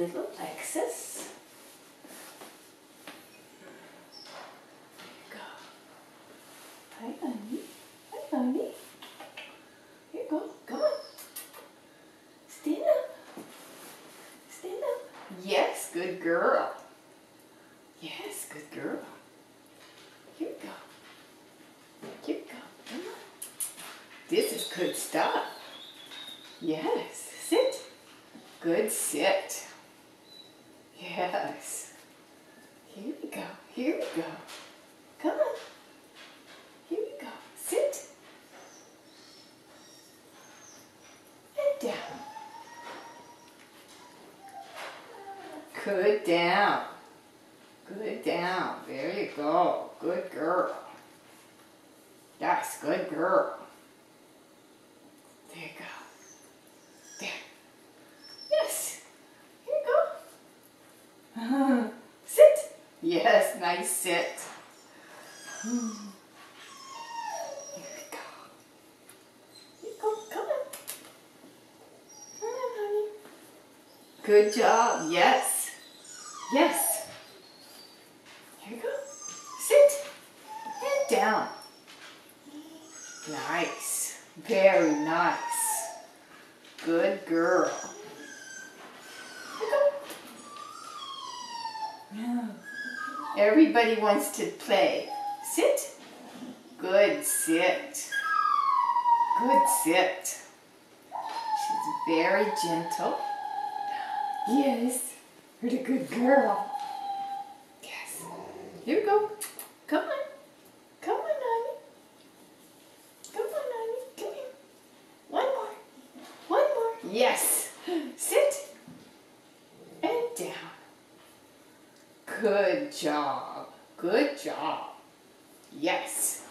little Alexis. There you go. Hi, honey. Hi, honey. Here you go. Come on. Stand up. Stand up. Yes, good girl. Yes, good girl. Here we go. Here we go. Come on. This is good stuff. Yes. Sit. Good sit. Yes. Here we go. Here we go. Come on. Here we go. Sit. And down. Good down. Good down. There you go. Good girl. Yes, good girl. There you go. There. Yes. Here you go. Sit. Yes, nice sit. Here we go. Here you go. Come on. Come on, honey. Good job. Yes. Yes. Here you go. Sit. And down. Nice. Very nice. Good girl. Here you go. Everybody wants to play. Sit. Good sit. Good sit. She's very gentle. Yes. You're a good girl. Yes. Here we go. Come on. Come on, honey. Come on, honey. Come here. One more. One more. Yes. Sit. And down. Good job. Good job. Yes.